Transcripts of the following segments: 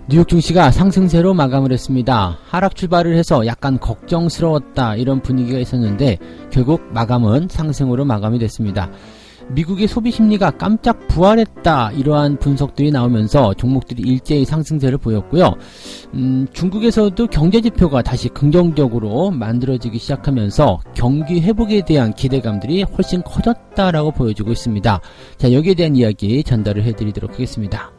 뉴욕 증시가 상승세로 마감을 했습니다. 하락 출발을 해서 약간 걱정스러웠다 이런 분위기가 있었는데 결국 마감은 상승으로 마감이 됐습니다. 미국의 소비 심리가 깜짝 부활했다 이러한 분석들이 나오면서 종목들이 일제히 상승세를 보였고요. 중국에서도 경제지표가 다시 긍정적으로 만들어지기 시작하면서 경기 회복에 대한 기대감들이 훨씬 커졌다라고 보여지고 있습니다. 자, 여기에 대한 이야기 전달을 해드리도록 하겠습니다.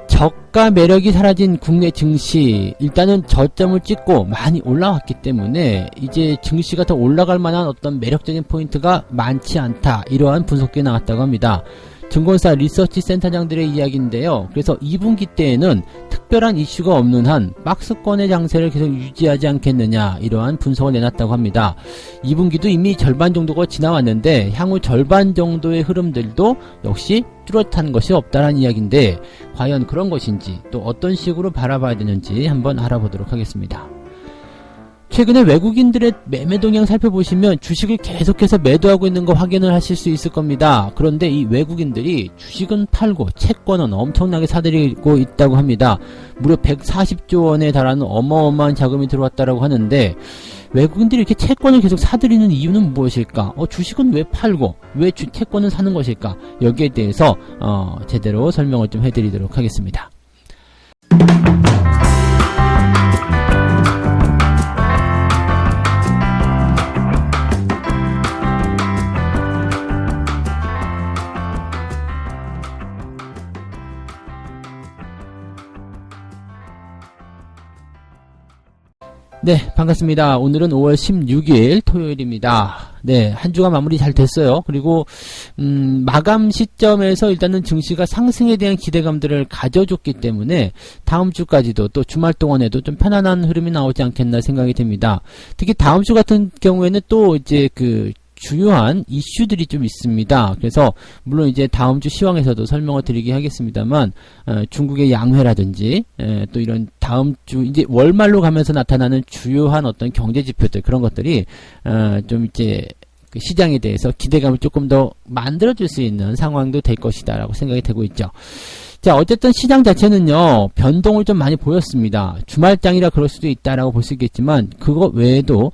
저가 매력이 사라진 국내 증시, 일단은 저점을 찍고 많이 올라왔기 때문에 이제 증시가 더 올라갈 만한 어떤 매력적인 포인트가 많지 않다 이러한 분석이 나왔다고 합니다. 증권사 리서치 센터장들의 이야기인데요. 그래서 2분기 때에는 특별한 이슈가 없는 한 박스권의 장세를 계속 유지하지 않겠느냐 이러한 분석을 내놨다고 합니다. 2분기도 이미 절반 정도가 지나왔는데 향후 절반 정도의 흐름들도 역시 뚜렷한 것이 없다는 이야기인데 과연 그런 것인지 또 어떤 식으로 바라봐야 되는지 한번 알아보도록 하겠습니다. 최근에 외국인들의 매매 동향 살펴보시면 주식을 계속해서 매도하고 있는 거 확인을 하실 수 있을 겁니다. 그런데 이 외국인들이 주식은 팔고 채권은 엄청나게 사들이고 있다고 합니다. 무려 140조 원에 달하는 어마어마한 자금이 들어왔다고 하는데 외국인들이 이렇게 채권을 계속 사들이는 이유는 무엇일까? 주식은 왜 팔고 왜 채권을 사는 것일까? 여기에 대해서 제대로 설명을 좀 해드리도록 하겠습니다. 네, 반갑습니다. 오늘은 5월 16일 토요일입니다. 네, 한 주가 마무리 잘 됐어요. 그리고 마감 시점에서 일단은 증시가 상승에 대한 기대감들을 가져줬기 때문에 다음 주까지도 또 주말 동안에도 좀 편안한 흐름이 나오지 않겠나 생각이 됩니다. 특히 다음 주 같은 경우에는 또 이제 주요한 이슈들이 좀 있습니다. 그래서 물론 이제 다음 주 시황에서도 설명을 드리긴 하겠습니다만 중국의 양회라든지 또 이런 다음 주 이제 월말로 가면서 나타나는 주요한 어떤 경제 지표들 그런 것들이 좀 이제 그 시장에 대해서 기대감을 조금 더 만들어줄 수 있는 상황도 될 것이다 라고 생각이 되고 있죠. 자, 어쨌든 시장 자체는요, 변동을 좀 많이 보였습니다. 주말장이라 그럴 수도 있다라고 볼 수 있겠지만, 그거 외에도,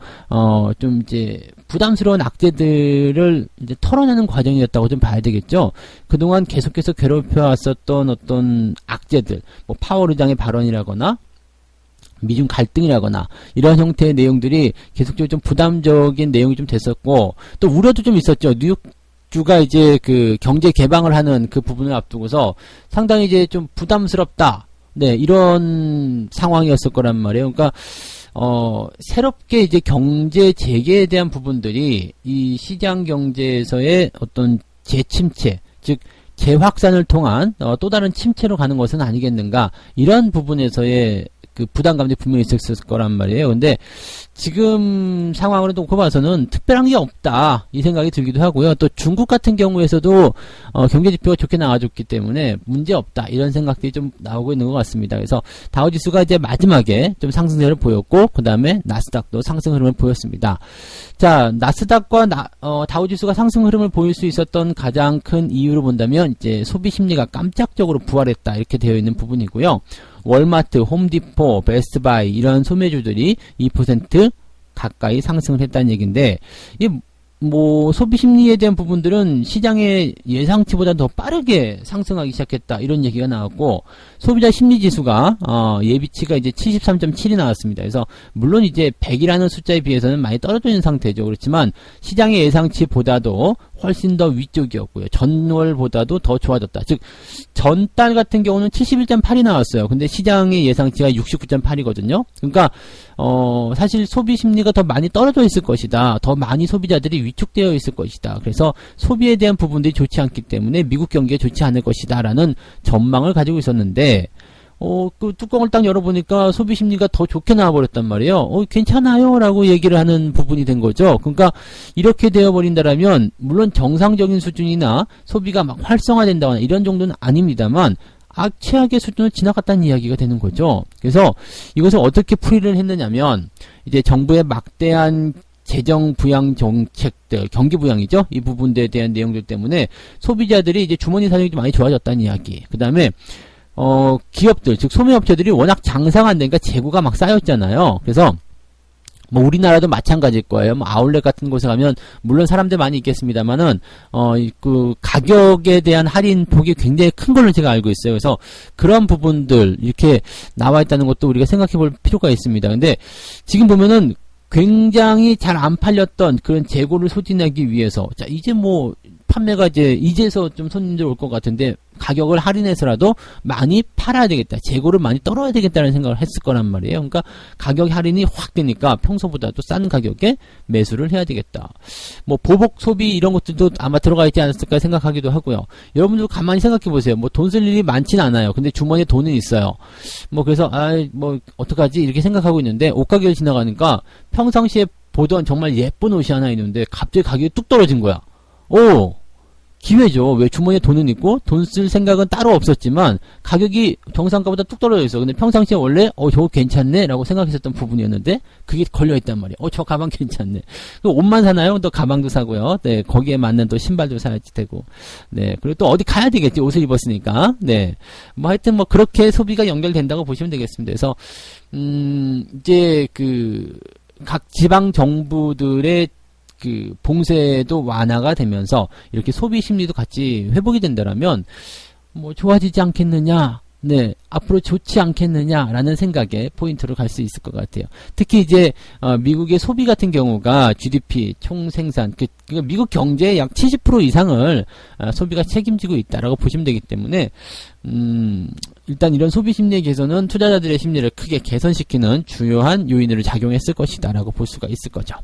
좀 이제, 부담스러운 악재들을 이제 털어내는 과정이었다고 좀 봐야 되겠죠. 그동안 계속해서 괴롭혀왔었던 어떤 악재들, 뭐, 파월 의장의 발언이라거나, 미중 갈등이라거나 이런 형태의 내용들이 계속적으로 좀 부담적인 내용이 좀 됐었고, 또 우려도 좀 있었죠. 뉴욕주가 이제 그 경제 개방을 하는 그 부분을 앞두고서 상당히 이제 좀 부담스럽다. 네, 이런 상황이었을 거란 말이에요. 그러니까, 새롭게 이제 경제 재개에 대한 부분들이 이 시장 경제에서의 어떤 재침체, 즉, 재확산을 통한 또 다른 침체로 가는 것은 아니겠는가. 이런 부분에서의 그 부담감이 분명히 있었을 거란 말이에요. 근데 지금 상황으로 놓고 봐서는 특별한 게 없다 이 생각이 들기도 하고요. 또 중국 같은 경우에서도 경제지표가 좋게 나와줬기 때문에 문제 없다 이런 생각들이 좀 나오고 있는 것 같습니다. 그래서 다우지수가 이제 마지막에 좀 상승세를 보였고 그 다음에 나스닥도 상승 흐름을 보였습니다. 자, 나스닥과 다우지수가 상승 흐름을 보일 수 있었던 가장 큰 이유로 본다면 이제 소비 심리가 깜짝적으로 부활했다 이렇게 되어 있는 부분이고요. 월마트, 홈디포, 베스트바이 이런 소매주들이 2% 가까이 상승을 했다는 얘기인데 이 뭐 소비 심리에 대한 부분들은 시장의 예상치보다 더 빠르게 상승하기 시작했다 이런 얘기가 나왔고 소비자 심리 지수가 예비치가 이제 73.7이 나왔습니다. 그래서 물론 이제 100이라는 숫자에 비해서는 많이 떨어져 있는 상태죠. 그렇지만 시장의 예상치보다도 훨씬 더 위쪽이었고요. 전월보다도 더 좋아졌다. 즉 전달 같은 경우는 71.8이 나왔어요. 근데 시장의 예상치가 69.8이거든요. 그러니까 사실 소비 심리가 더 많이 떨어져 있을 것이다. 더 많이 소비자들이 위축되어 있을 것이다. 그래서 소비에 대한 부분들이 좋지 않기 때문에 미국 경기가 좋지 않을 것이다 라는 전망을 가지고 있었는데 그 뚜껑을 딱 열어보니까 소비 심리가 더 좋게 나와버렸단 말이에요. 괜찮아요 라고 얘기를 하는 부분이 된 거죠. 그러니까 이렇게 되어버린다라면 물론 정상적인 수준이나 소비가 막 활성화된다거나 이런 정도는 아닙니다만 최악의 수준을 지나갔다는 이야기가 되는 거죠. 그래서 이것을 어떻게 풀이를 했느냐면 이제 정부의 막대한 재정 부양 정책들, 경기 부양이죠. 이 부분들에 대한 내용들 때문에 소비자들이 이제 주머니 사정이 좀 많이 좋아졌다는 이야기. 그 다음에 기업들, 즉 소매업체들이 워낙 장사가 안 되니까 재고가 막 쌓였잖아요. 그래서 뭐 우리나라도 마찬가지일 거예요. 뭐 아울렛 같은 곳에 가면 물론 사람들 많이 있겠습니다만은 그 가격에 대한 할인 폭이 굉장히 큰 걸로 제가 알고 있어요. 그래서 그런 부분들 이렇게 나와 있다는 것도 우리가 생각해 볼 필요가 있습니다. 근데 지금 보면은 굉장히 잘 안 팔렸던 그런 재고를 소진하기 위해서, 자, 이제 뭐 판매가 이제서 좀 손님들 올 것 같은데 가격을 할인해서라도 많이 팔아야 되겠다, 재고를 많이 떨어야 되겠다는 생각을 했을 거란 말이에요. 그러니까 가격 할인이 확 되니까 평소보다도 싼 가격에 매수를 해야 되겠다. 뭐 보복 소비 이런 것들도 아마 들어가 있지 않았을까 생각하기도 하고요. 여러분들 가만히 생각해 보세요. 뭐 돈 쓸 일이 많지는 않아요. 근데 주머니에 돈은 있어요. 뭐 그래서 뭐 어떡하지 이렇게 생각하고 있는데 옷가게를 지나가니까 평상시에 보던 정말 예쁜 옷이 하나 있는데 갑자기 가격이 뚝 떨어진 거야. 오, 기회죠. 왜? 주머니에 돈은 있고 돈 쓸 생각은 따로 없었지만 가격이 정상가보다 뚝 떨어져 있어. 근데 평상시에 원래 저거 괜찮네 라고 생각했었던 부분이었는데 그게 걸려있단 말이에요. 저 가방 괜찮네. 옷만 사나요? 또 가방도 사고요. 네, 거기에 맞는 또 신발도 사야지 되고. 네, 그리고 또 어디 가야 되겠지, 옷을 입었으니까. 네, 뭐 하여튼 뭐 그렇게 소비가 연결된다고 보시면 되겠습니다. 그래서 이제 각 지방 정부들의 그 봉쇄도 완화가 되면서 이렇게 소비 심리도 같이 회복이 된다라면 뭐 좋아지지 않겠느냐, 네, 앞으로 좋지 않겠느냐라는 생각에 포인트로 갈 수 있을 것 같아요. 특히 이제 미국의 소비 같은 경우가 GDP 총생산, 그러니까 미국 경제의 약 70% 이상을 소비가 책임지고 있다라고 보시면 되기 때문에 일단 이런 소비 심리에 개선은 투자자들의 심리를 크게 개선시키는 주요한 요인으로 작용했을 것이다라고 볼 수가 있을 거죠.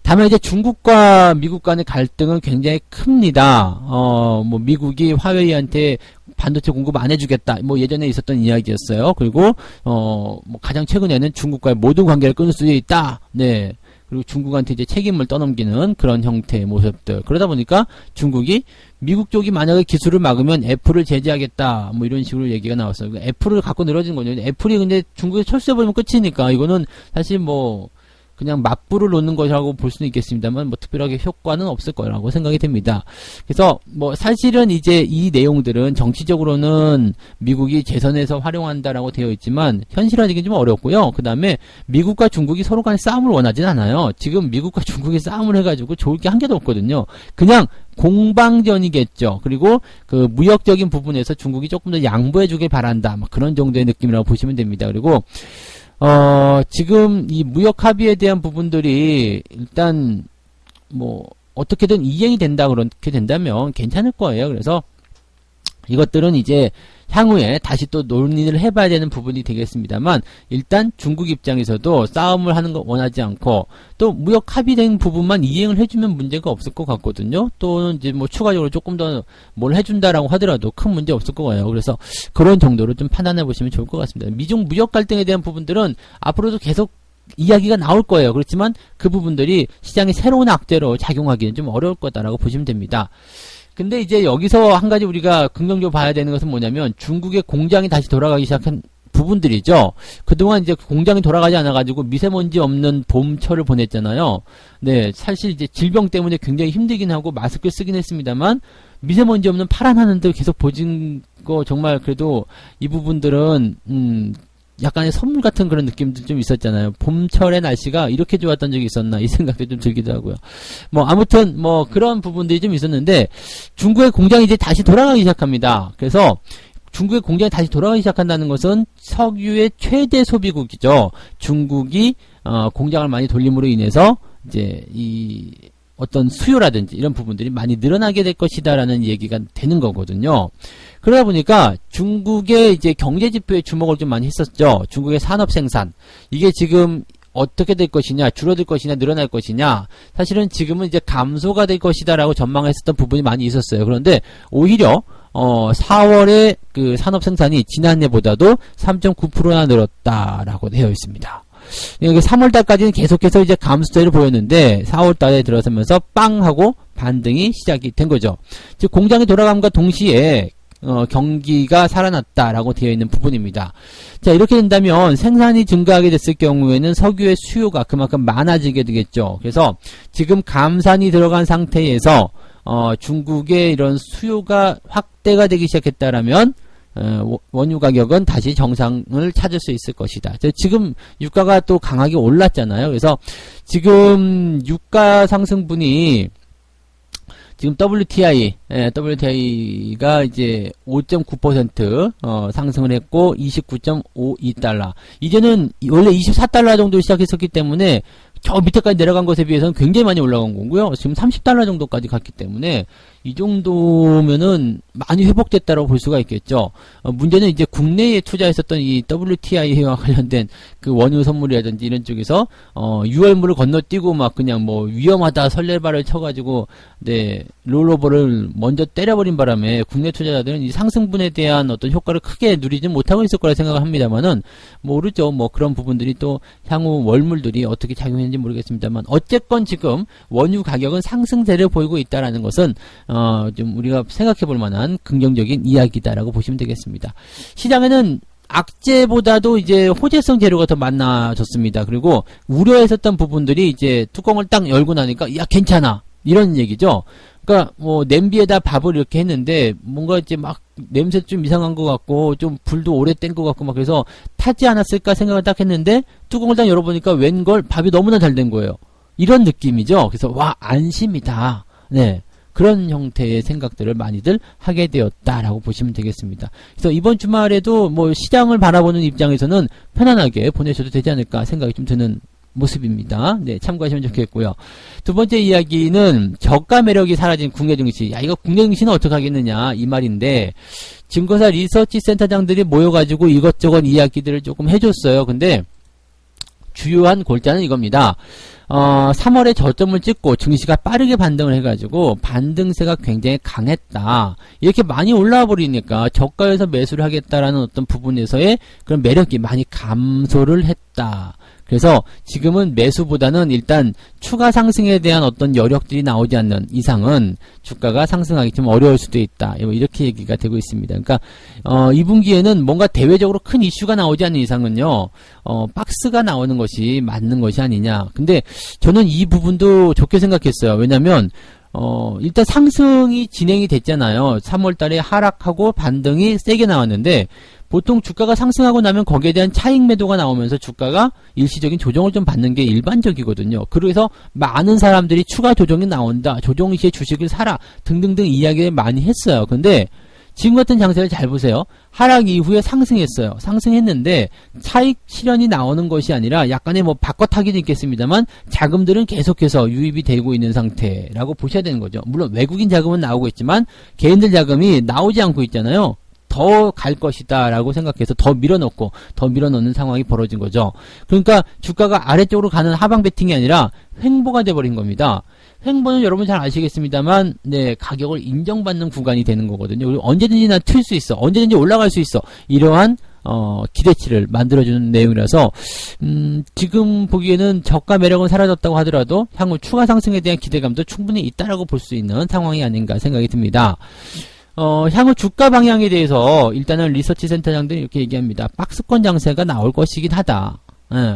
다만 이제 중국과 미국 간의 갈등은 굉장히 큽니다. 뭐 미국이 화웨이한테 반도체 공급 안 해주겠다, 뭐 예전에 있었던 이야기였어요. 그리고 뭐 가장 최근에는 중국과의 모든 관계를 끊을 수 있다. 네. 그리고 중국한테 이제 책임을 떠넘기는 그런 형태의 모습들. 그러다 보니까 중국이 미국 쪽이 만약에 기술을 막으면 애플을 제재하겠다, 뭐 이런 식으로 얘기가 나왔어요. 애플을 갖고 늘어진 거죠. 애플이 근데 중국에 철수해버리면 끝이니까 이거는 사실 뭐 그냥 맞불을 놓는 것이라고 볼 수는 있겠습니다만 뭐 특별하게 효과는 없을 거라고 생각이 됩니다. 그래서 뭐 사실은 이제 이 내용들은 정치적으로는 미국이 재선에서 활용한다라고 되어 있지만 현실화되기 좀 어렵고요. 그 다음에 미국과 중국이 서로 간에 싸움을 원하진 않아요. 지금 미국과 중국이 싸움을 해가지고 좋을 게 한 개도 없거든요. 그냥 공방전이겠죠. 그리고 그 무역적인 부분에서 중국이 조금 더 양보해주길 바란다, 막 그런 정도의 느낌이라고 보시면 됩니다. 그리고 지금 이 무역 합의에 대한 부분들이 일단 뭐 어떻게든 이행이 된다, 그렇게 된다면 괜찮을 거예요. 그래서 이것들은 이제 향후에 다시 또 논의를 해봐야 되는 부분이 되겠습니다만 일단 중국 입장에서도 싸움을 하는 거 원하지 않고 또 무역 합의된 부분만 이행을 해주면 문제가 없을 것 같거든요. 또는 이제 뭐 추가적으로 조금 더 뭘 해준다라고 하더라도 큰 문제 없을 거예요. 그래서 그런 정도로 좀 판단해 보시면 좋을 것 같습니다. 미중 무역 갈등에 대한 부분들은 앞으로도 계속 이야기가 나올 거예요. 그렇지만 그 부분들이 시장의 새로운 악재로 작용하기는 좀 어려울 거다라고 보시면 됩니다. 근데 이제 여기서 한 가지 우리가 긍정적으로 봐야 되는 것은 뭐냐면 중국의 공장이 다시 돌아가기 시작한 부분들이죠. 그동안 이제 공장이 돌아가지 않아가지고 미세먼지 없는 봄철을 보냈잖아요. 네, 사실 이제 질병 때문에 굉장히 힘들긴 하고 마스크를 쓰긴 했습니다만 미세먼지 없는 파란 하늘도 계속 보진 거 정말 그래도 이 부분들은 약간의 선물 같은 그런 느낌도 좀 있었잖아요. 봄철의 날씨가 이렇게 좋았던 적이 있었나 이 생각도 좀 들기도 하고요. 뭐 아무튼 뭐 그런 부분들이 좀 있었는데 중국의 공장이 이제 다시 돌아가기 시작합니다. 그래서 중국의 공장이 다시 돌아가기 시작한다는 것은 석유의 최대 소비국이죠. 중국이 공장을 많이 돌림으로 인해서 이제 이 어떤 수요라든지 이런 부분들이 많이 늘어나게 될 것이다라는 얘기가 되는 거거든요. 그러다 보니까 중국의 이제 경제 지표에 주목을 좀 많이 했었죠. 중국의 산업 생산. 이게 지금 어떻게 될 것이냐, 줄어들 것이냐, 늘어날 것이냐. 사실은 지금은 이제 감소가 될 것이다라고 전망했었던 부분이 많이 있었어요. 그런데 오히려 4월에 그 산업 생산이 지난해보다도 3.9%나 늘었다라고 되어 있습니다. 3월달까지는 계속해서 이제 감소세를 보였는데 4월달에 들어서면서 빵 하고 반등이 시작이 된 거죠. 즉 공장이 돌아감과 동시에 경기가 살아났다라고 되어 있는 부분입니다. 자, 이렇게 된다면 생산이 증가하게 됐을 경우에는 석유의 수요가 그만큼 많아지게 되겠죠. 그래서 지금 감산이 들어간 상태에서 중국의 이런 수요가 확대가 되기 시작했다라면 원유 가격은 다시 정상을 찾을 수 있을 것이다. 지금 유가가 또 강하게 올랐잖아요. 그래서 지금 유가 상승분이 지금 WTI가 이제 5.9% 상승을 했고 29.52달러. 이제는 원래 24달러 정도 시작했었기 때문에 저 밑에까지 내려간 것에 비해서는 굉장히 많이 올라간 거고요. 지금 30달러 정도까지 갔기 때문에 이 정도면은 많이 회복됐다고 볼 수가 있겠죠. 문제는 이제 국내에 투자했었던 이 WTI와 관련된 그 원유 선물이라든지 이런 쪽에서 유월물을 건너뛰고 막 그냥 뭐 위험하다 설레발을 쳐가지고 네 롤오버를 먼저 때려버린 바람에 국내 투자자들은 이 상승분에 대한 어떤 효과를 크게 누리지 못하고 있을 거라 생각을 합니다만은 모르죠. 뭐 그런 부분들이 또 향후 월물들이 어떻게 작용했는지 모르겠습니다만 어쨌건 지금 원유 가격은 상승세를 보이고 있다라는 것은 좀 우리가 생각해 볼 만한 긍정적인 이야기다라고 보시면 되겠습니다. 시장에는 악재보다도 이제 호재성 재료가 더 많아졌습니다. 그리고 우려했었던 부분들이 이제 뚜껑을 딱 열고 나니까 야 괜찮아 이런 얘기죠. 그러니까 뭐 냄비에다 밥을 이렇게 했는데 뭔가 이제 막 냄새 좀 이상한 것 같고 좀 불도 오래 뗀 것 같고 막 그래서 타지 않았을까 생각을 딱 했는데 뚜껑을 딱 열어보니까 웬걸 밥이 너무나 잘 된 거예요. 이런 느낌이죠. 그래서 와 안심이다. 네. 그런 형태의 생각들을 많이들 하게 되었다라고 보시면 되겠습니다. 그래서 이번 주말에도 뭐 시장을 바라보는 입장에서는 편안하게 보내셔도 되지 않을까 생각이 좀 드는 모습입니다. 네, 참고하시면 좋겠고요. 두 번째 이야기는 저가 매력이 사라진 국내 증시. 야, 이거 국내 증시는 어떻게 하겠느냐 이 말인데 증거사 리서치 센터장들이 모여가지고 이것저것 이야기들을 조금 해줬어요. 근데 주요한 골자는 이겁니다. 3월에 저점을 찍고 증시가 빠르게 반등을 해가지고 반등세가 굉장히 강했다. 이렇게 많이 올라와 버리니까 저가에서 매수를 하겠다라는 어떤 부분에서의 그런 매력이 많이 감소를 했다. 그래서 지금은 매수보다는 일단 추가 상승에 대한 어떤 여력들이 나오지 않는 이상은 주가가 상승하기 좀 어려울 수도 있다. 이렇게 얘기가 되고 있습니다. 그러니까 2분기에는 뭔가 대외적으로 큰 이슈가 나오지 않는 이상은요. 박스가 나오는 것이 맞는 것이 아니냐. 근데 저는 이 부분도 좋게 생각했어요. 왜냐면 일단 상승이 진행이 됐잖아요. 3월 달에 하락하고 반등이 세게 나왔는데 보통 주가가 상승하고 나면 거기에 대한 차익 매도가 나오면서 주가가 일시적인 조정을 좀 받는 게 일반적이거든요. 그래서 많은 사람들이 추가 조정이 나온다. 조정 시에 주식을 사라. 등등등 이야기를 많이 했어요. 근데 지금 같은 장세를 잘 보세요. 하락 이후에 상승했어요. 상승했는데 차익 실현이 나오는 것이 아니라 약간의 뭐 바꿔타기도 있겠습니다만 자금들은 계속해서 유입이 되고 있는 상태라고 보셔야 되는 거죠. 물론 외국인 자금은 나오고 있지만 개인들 자금이 나오지 않고 있잖아요. 더 갈 것이다 라고 생각해서 더 밀어넣는 상황이 벌어진 거죠. 그러니까 주가가 아래쪽으로 가는 하방 베팅이 아니라 횡보가 돼버린 겁니다. 횡보는 여러분 잘 아시겠습니다만 네 가격을 인정받는 구간이 되는 거거든요. 그리고 언제든지 나 틀 수 있어. 언제든지 올라갈 수 있어. 이러한 기대치를 만들어주는 내용이라서 지금 보기에는 저가 매력은 사라졌다고 하더라도 향후 추가 상승에 대한 기대감도 충분히 있다라고 볼 수 있는 상황이 아닌가 생각이 듭니다. 향후 주가 방향에 대해서 일단은 리서치 센터장들이 이렇게 얘기합니다. 박스권 장세가 나올 것이긴 하다.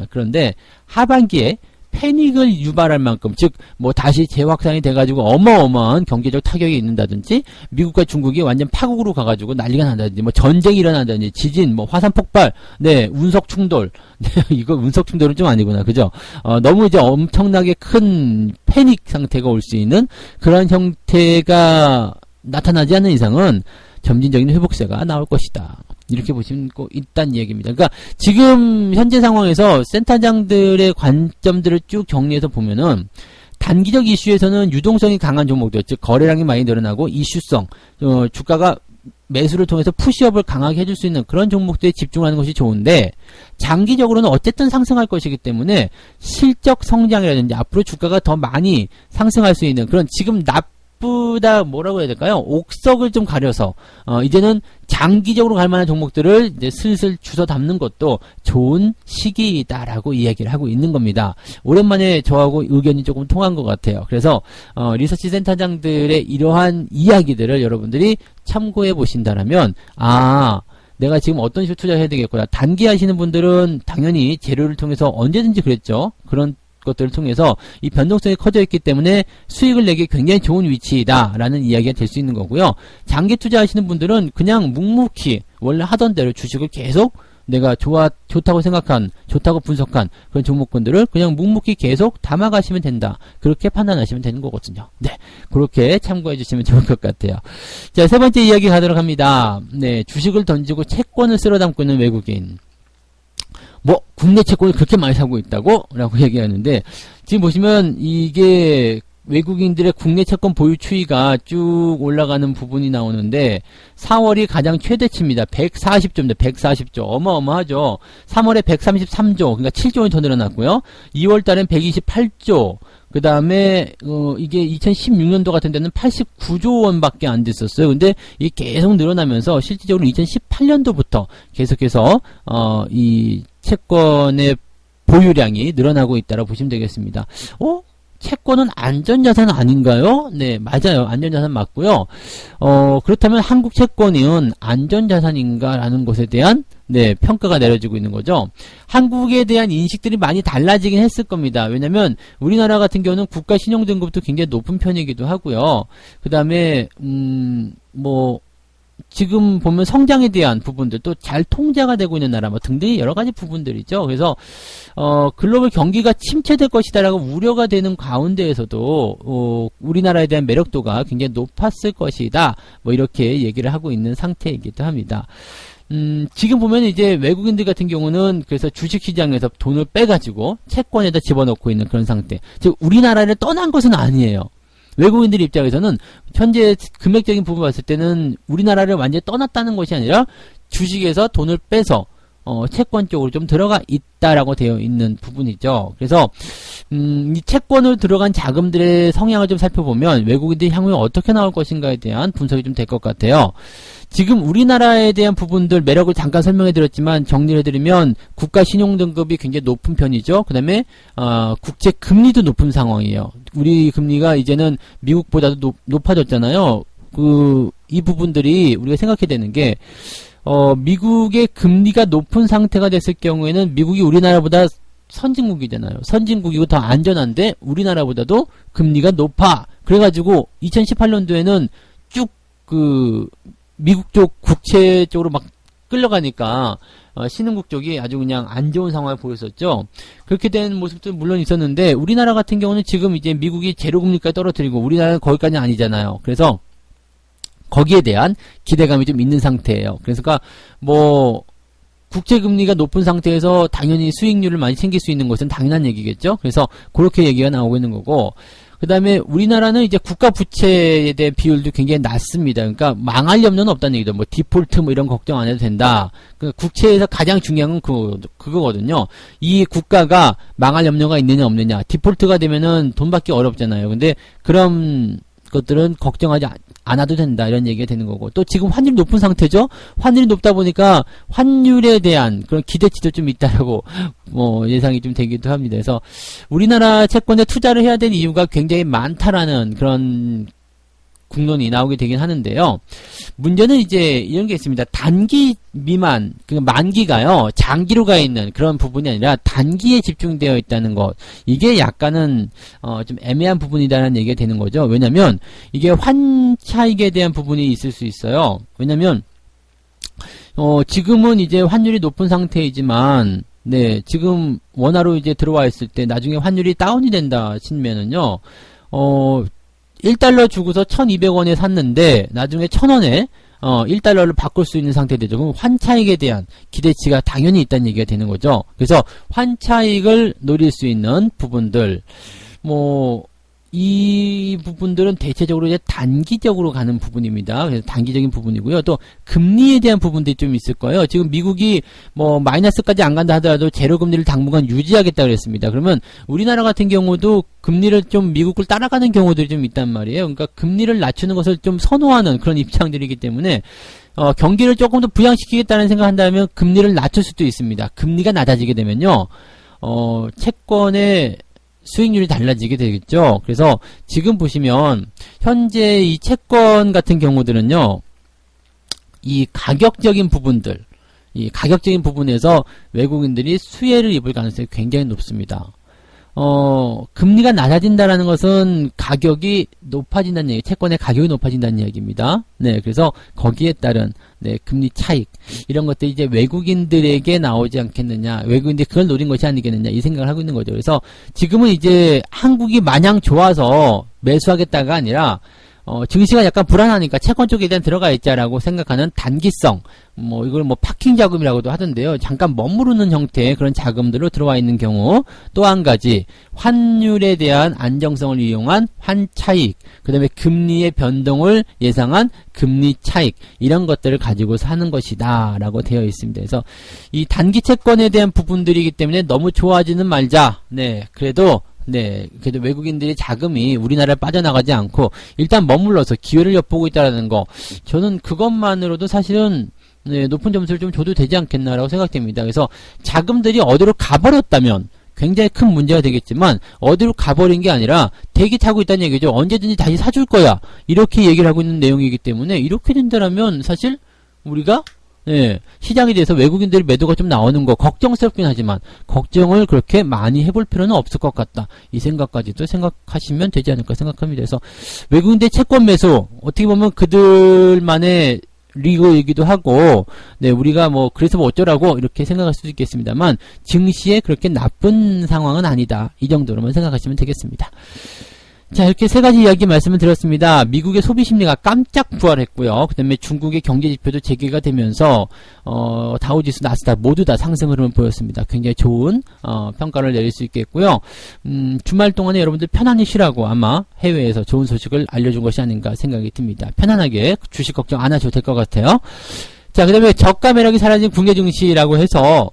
그런데 하반기에 패닉을 유발할 만큼 즉 뭐 다시 재확산이 돼가지고 어마어마한 경제적 타격이 있는다든지 미국과 중국이 완전 파국으로 가가지고 난리가 난다든지 뭐 전쟁이 일어난다든지 지진 뭐 화산 폭발 네 운석 충돌 네, 이거 운석 충돌은 좀 아니구나 그죠? 너무 이제 엄청나게 큰 패닉 상태가 올 수 있는 그런 형태가 나타나지 않는 이상은 점진적인 회복세가 나올 것이다. 이렇게 보시면 있다는 얘기입니다. 그러니까 지금 현재 상황에서 센터장들의 관점들을 쭉 정리해서 보면은 단기적 이슈에서는 유동성이 강한 종목들, 즉 거래량이 많이 늘어나고 이슈성, 주가가 매수를 통해서 푸시업을 강하게 해줄 수 있는 그런 종목들에 집중하는 것이 좋은데 장기적으로는 어쨌든 상승할 것이기 때문에 실적 성장이라든지 앞으로 주가가 더 많이 상승할 수 있는 그런 지금 나쁘다 뭐라고 해야 될까요? 옥석을 좀 가려서 이제는 장기적으로 갈 만한 종목들을 이제 슬슬 주워 담는 것도 좋은 시기다라고 이야기를 하고 있는 겁니다. 오랜만에 저하고 의견이 조금 통한 것 같아요. 그래서 리서치 센터장들의 이러한 이야기들을 여러분들이 참고해 보신다라면 내가 지금 어떤 식으로 투자해야 되겠구나. 단기 하시는 분들은 당연히 재료를 통해서 언제든지 그랬죠. 그런 것들을 통해서 이 변동성이 커져 있기 때문에 수익을 내기 굉장히 좋은 위치이다 라는 이야기가 될 수 있는 거고요. 장기 투자하시는 분들은 그냥 묵묵히 원래 하던 대로 주식을 계속 내가 좋다고 생각한, 좋다고 분석한 그런 종목군들을 그냥 묵묵히 계속 담아가시면 된다. 그렇게 판단하시면 되는 거거든요. 네. 그렇게 참고해 주시면 좋을 것 같아요. 자, 세 번째 이야기 가도록 합니다. 네. 주식을 던지고 채권을 쓸어 담고 있는 외국인. 뭐, 국내 채권을 그렇게 많이 사고 있다고? 라고 얘기하는데, 지금 보시면 이게 외국인들의 국내 채권 보유 추이가 쭉 올라가는 부분이 나오는데 4월이 가장 최대치입니다. 140조입니다. 140조. 어마어마하죠. 3월에 133조. 그러니까 7조 원이 더 늘어났고요. 2월 달엔 128조. 그 다음에 이게 2016년도 같은 데는 89조 원밖에 안 됐었어요. 근데 이게 계속 늘어나면서 실질적으로 2018년도부터 계속해서 이 채권의 보유량이 늘어나고 있다고 보시면 되겠습니다. 채권은 안전자산 아닌가요? 네, 맞아요. 안전자산 맞고요. 그렇다면 한국 채권은 안전자산인가라는 것에 대한 네, 평가가 내려지고 있는 거죠. 한국에 대한 인식들이 많이 달라지긴 했을 겁니다. 왜냐면 우리나라 같은 경우는 국가 신용 등급도 굉장히 높은 편이기도 하고요. 그 다음에 뭐 지금 보면 성장에 대한 부분들 또 잘 통제가 되고 있는 나라 뭐 등등의 여러 가지 부분들이죠. 그래서 글로벌 경기가 침체될 것이다라고 우려가 되는 가운데에서도 우리나라에 대한 매력도가 굉장히 높았을 것이다. 뭐 이렇게 얘기를 하고 있는 상태이기도 합니다. 지금 보면 이제 외국인들 같은 경우는 그래서 주식시장에서 돈을 빼가지고 채권에다 집어넣고 있는 그런 상태. 즉 우리나라를 떠난 것은 아니에요. 외국인들 입장에서는 현재 금액적인 부분 봤을 때는 우리나라를 완전히 떠났다는 것이 아니라 주식에서 돈을 빼서 채권 쪽으로 좀 들어가 있다라고 되어 있는 부분이죠. 그래서 이 채권으로 들어간 자금들의 성향을 좀 살펴보면 외국인들이 향후에 어떻게 나올 것인가에 대한 분석이 좀 될 것 같아요. 지금 우리나라에 대한 부분들 매력을 잠깐 설명해 드렸지만 정리를 해드리면 국가 신용 등급이 굉장히 높은 편이죠. 그 다음에 국채 금리도 높은 상황이에요. 우리 금리가 이제는 미국보다도 높아졌잖아요. 이 부분들이 우리가 생각해야 되는 게 미국의 금리가 높은 상태가 됐을 경우에는 미국이 우리나라보다 선진국이잖아요. 선진국이고 더 안전한데 우리나라보다도 금리가 높아. 그래가지고 2018년도에는 쭉 미국 쪽 국채 쪽으로 막 끌려가니까 신흥국 쪽이 아주 그냥 안 좋은 상황을 보였었죠. 그렇게 된 모습도 물론 있었는데 우리나라 같은 경우는 지금 이제 미국이 제로금리까지 떨어뜨리고 우리나라는 거기까지는 아니잖아요. 그래서 거기에 대한 기대감이 좀 있는 상태예요. 그래서 뭐 국채금리가 높은 상태에서 당연히 수익률을 많이 챙길 수 있는 것은 당연한 얘기겠죠. 그래서 그렇게 얘기가 나오고 있는 거고 그 다음에 우리나라는 이제 국가 부채에 대한 비율도 굉장히 낮습니다. 그러니까 망할 염려는 없다는 얘기죠. 뭐 디폴트 뭐 이런 걱정 안 해도 된다. 그러니까 국채에서 가장 중요한 건 그거거든요. 이 국가가 망할 염려가 있느냐 없느냐. 디폴트가 되면은 돈 받기 어렵잖아요. 근데 그런 것들은 걱정하지 않아도 된다 이런 얘기가 되는 거고 또 지금 환율이 높은 상태죠. 환율이 높다 보니까 환율에 대한 그런 기대치도 좀 있다라고 뭐 예상이 좀 되기도 합니다. 그래서 우리나라 채권에 투자를 해야 되는 이유가 굉장히 많다라는 그런 국론이 나오게 되긴 하는데요. 문제는 이제 이런 게 있습니다. 단기 미만, 만기가요, 장기로 가 있는 그런 부분이 아니라 단기에 집중되어 있다는 것. 이게 약간은, 좀 애매한 부분이다라는 얘기가 되는 거죠. 왜냐면, 이게 환차익에 대한 부분이 있을 수 있어요. 왜냐면, 지금은 이제 환율이 높은 상태이지만, 네, 지금 원화로 이제 들어와 있을 때 나중에 환율이 다운이 된다 치면은요, 1달러 주고서 1200원에 샀는데 나중에 1000원에 1달러를 바꿀 수 있는 상태 되죠. 그럼 환차익에 대한 기대치가 당연히 있다는 얘기가 되는 거죠. 그래서 환차익을 노릴 수 있는 부분들 이 부분들은 대체적으로 이제 단기적으로 가는 부분입니다. 그래서 단기적인 부분이고요. 또 금리에 대한 부분들이 좀 있을 거예요. 지금 미국이 뭐 마이너스까지 안 간다 하더라도 제로 금리를 당분간 유지하겠다 그랬습니다. 그러면 우리나라 같은 경우도 금리를 좀 미국을 따라가는 경우들이 좀 있단 말이에요. 그러니까 금리를 낮추는 것을 좀 선호하는 그런 입장들이기 때문에 경기를 조금 더 부양시키겠다는 생각한다면 금리를 낮출 수도 있습니다. 금리가 낮아지게 되면요. 채권의 수익률이 달라지게 되겠죠. 그래서 지금 보시면 현재 이 채권 같은 경우들은요. 이 가격적인 부분들, 이 가격적인 부분에서 외국인들이 수혜를 입을 가능성이 굉장히 높습니다. 금리가 낮아진다라는 것은 가격이 높아진다는 얘기, 채권의 가격이 높아진다는 이야기입니다. 네, 그래서 거기에 따른, 네, 금리 차익, 이런 것들이 이제 외국인들에게 나오지 않겠느냐, 외국인들이 그걸 노린 것이 아니겠느냐, 이 생각을 하고 있는 거죠. 그래서 지금은 이제 한국이 마냥 좋아서 매수하겠다가 아니라, 증시가 약간 불안하니까 채권 쪽에 일단 들어가 있자라고 생각하는 단기성, 이걸 파킹 자금이라고도 하던데요. 잠깐 머무르는 형태의 그런 자금들로 들어와 있는 경우, 또 한 가지, 환율에 대한 안정성을 이용한 환차익, 그 다음에 금리의 변동을 예상한 금리 차익, 이런 것들을 가지고 사는 것이다, 라고 되어 있습니다. 그래서 이 단기 채권에 대한 부분들이기 때문에 너무 좋아하지는 말자. 네, 그래도 외국인들의 자금이 우리나라를 빠져나가지 않고 일단 머물러서 기회를 엿보고 있다는 거, 저는 그것만으로도 사실은 높은 점수를 좀 줘도 되지 않겠나라고 생각됩니다. 그래서 자금들이 어디로 가버렸다면 굉장히 큰 문제가 되겠지만 어디로 가버린 게 아니라 대기 타고 있다는 얘기죠. 언제든지 다시 사줄 거야, 이렇게 얘기를 하고 있는 내용이기 때문에 이렇게 된다면 사실 우리가 시장에 대해서 외국인들의 매도가 좀 나오는 거 걱정스럽긴 하지만 걱정을 그렇게 많이 해볼 필요는 없을 것 같다, 이 생각까지도 생각하시면 되지 않을까 생각합니다. 그래서 외국인들의 채권 매수, 어떻게 보면 그들만의 리그이기도 하고, 우리가 그래서 어쩌라고 이렇게 생각할 수도 있겠습니다만 증시에 그렇게 나쁜 상황은 아니다, 이 정도로만 생각하시면 되겠습니다. 자, 이렇게 세 가지 이야기 말씀을 드렸습니다. 미국의 소비 심리가 깜짝 부활했고요. 그 다음에 중국의 경제 지표도 재개가 되면서 다우지수, 나스닥 모두 다 상승 흐름을 보였습니다. 굉장히 좋은 평가를 내릴 수 있겠고요. 주말 동안에 여러분들 편안히 쉬라고 아마 해외에서 좋은 소식을 알려준 것이 아닌가 생각이 듭니다. 편안하게 주식 걱정 안 하셔도 될 것 같아요. 자, 그 다음에 저가 매력이 사라진 국내 증시라고 해서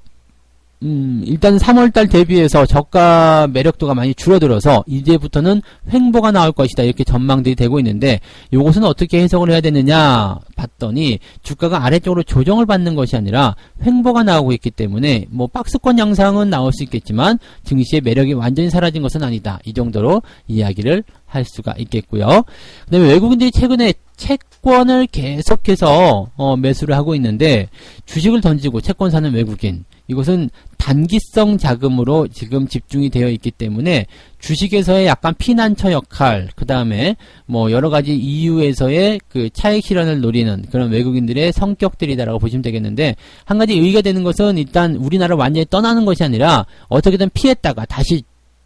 일단 3월달 대비해서 저가 매력도가 많이 줄어들어서 이제부터는 횡보가 나올 것이다, 이렇게 전망들이 되고 있는데, 이것은 어떻게 해석을 해야 되느냐 봤더니 주가가 아래쪽으로 조정을 받는 것이 아니라 횡보가 나오고 있기 때문에 박스권 양상은 나올 수 있겠지만 증시의 매력이 완전히 사라진 것은 아니다, 이 정도로 이야기를 할 수가 있겠고요. 그 다음에 외국인들이 최근에 채권을 계속해서 매수를 하고 있는데, 주식을 던지고 채권 사는 외국인, 이것은 단기성 자금으로 지금 집중이 되어 있기 때문에 주식에서의 약간 피난처 역할, 그 다음에 여러가지 이유에서의 그 차익 실현을 노리는 그런 외국인들의 성격들이다라고 보시면 되겠는데, 한 가지 의의가 되는 것은 일단 우리나라 완전히 떠나는 것이 아니라 어떻게든 피했다가 다시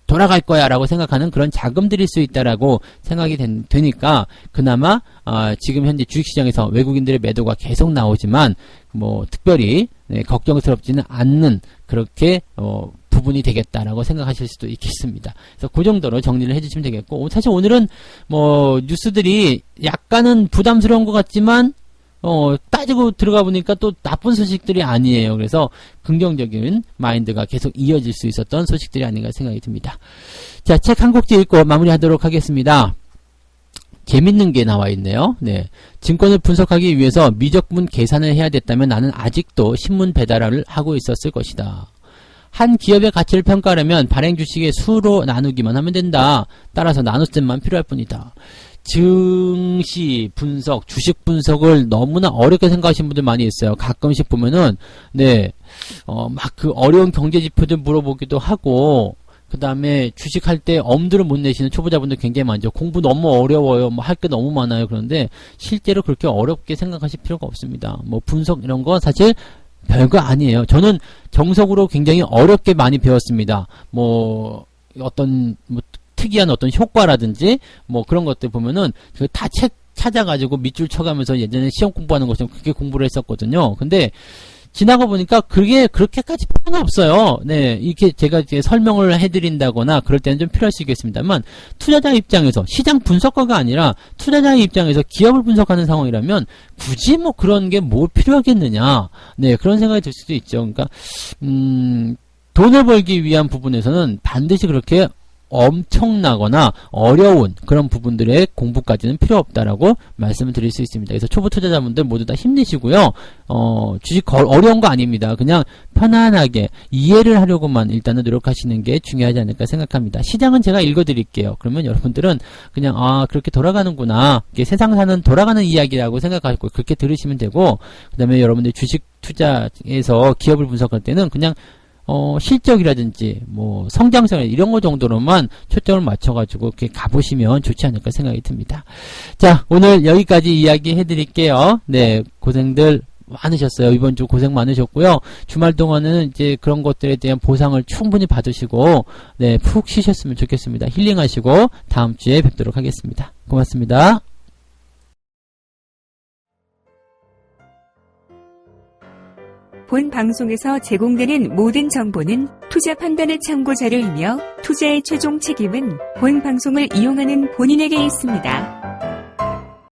돌아갈 거야 라고 생각하는 그런 자금들일 수 있다라고 생각이 되니까 그나마 지금 현재 주식시장에서 외국인들의 매도가 계속 나오지만 특별히 걱정스럽지는 않는 그렇게 부분이 되겠다라고 생각하실 수도 있겠습니다. 그래서 그 정도로 정리를 해주시면 되겠고, 사실 오늘은 뉴스들이 약간은 부담스러운 것 같지만 따지고 들어가 보니까 또 나쁜 소식들이 아니에요. 그래서 긍정적인 마인드가 계속 이어질 수 있었던 소식들이 아닌가 생각이 듭니다. 자, 책 한 곡지 읽고 마무리하도록 하겠습니다. 재밌는 게 나와 있네요. 증권을 분석하기 위해서 미적분 계산을 해야 됐다면 나는 아직도 신문 배달을 하고 있었을 것이다. 한 기업의 가치를 평가하려면 발행 주식의 수로 나누기만 하면 된다. 따라서 나눗셈만 필요할 뿐이다. 증시 분석, 주식 분석을 너무나 어렵게 생각하시는 분들 많이 있어요. 가끔씩 보면은, 막 그 어려운 경제 지표들 물어보기도 하고, 그 다음에 주식할 때 엄두를 못 내시는 초보자분들 굉장히 많죠. 공부 너무 어려워요. 할 게 너무 많아요. 그런데 실제로 그렇게 어렵게 생각하실 필요가 없습니다. 분석 이런 거 사실 별거 아니에요. 저는 정석으로 굉장히 어렵게 많이 배웠습니다. 특이한 어떤 효과라든지 그런 것들 보면은 다 책 찾아가지고 밑줄 쳐가면서 예전에 시험 공부하는 것처럼 그렇게 공부를 했었거든요. 근데 지나가 보니까 그게 그렇게까지 필요는 없어요. 이렇게 제가 이제 설명을 해드린다거나 그럴 때는 좀 필요할 수 있겠습니다만, 투자자 입장에서, 시장 분석가가 아니라 투자자의 입장에서 기업을 분석하는 상황이라면 굳이 그런 게 뭘 필요하겠느냐. 그런 생각이 들 수도 있죠. 그러니까 돈을 벌기 위한 부분에서는 반드시 그렇게 엄청나거나 어려운 그런 부분들의 공부까지는 필요 없다라고 말씀을 드릴 수 있습니다. 그래서 초보 투자자분들 모두 다 힘내시고요. 주식 어려운 거 아닙니다. 그냥 편안하게 이해를 하려고만 일단은 노력하시는 게 중요하지 않을까 생각합니다. 시장은 제가 읽어드릴게요. 그러면 여러분들은 그냥 그렇게 돌아가는구나, 이게 세상 사는 돌아가는 이야기라고 생각하고 그렇게 들으시면 되고, 그 다음에 여러분들 주식 투자에서 기업을 분석할 때는 그냥 실적이라든지 뭐 성장성 이런 거 정도로만 초점을 맞춰가지고 이렇게 가보시면 좋지 않을까 생각이 듭니다. 자, 오늘 여기까지 이야기 해드릴게요. 네, 고생들 많으셨어요. 이번 주 고생 많으셨고요. 주말 동안은 이제 그런 것들에 대한 보상을 충분히 받으시고, 네, 푹 쉬셨으면 좋겠습니다. 힐링하시고, 다음 주에 뵙도록 하겠습니다. 고맙습니다. 본 방송에서 제공되는 모든 정보는 투자 판단의 참고 자료이며 투자의 최종 책임은 본 방송을 이용하는 본인에게 있습니다.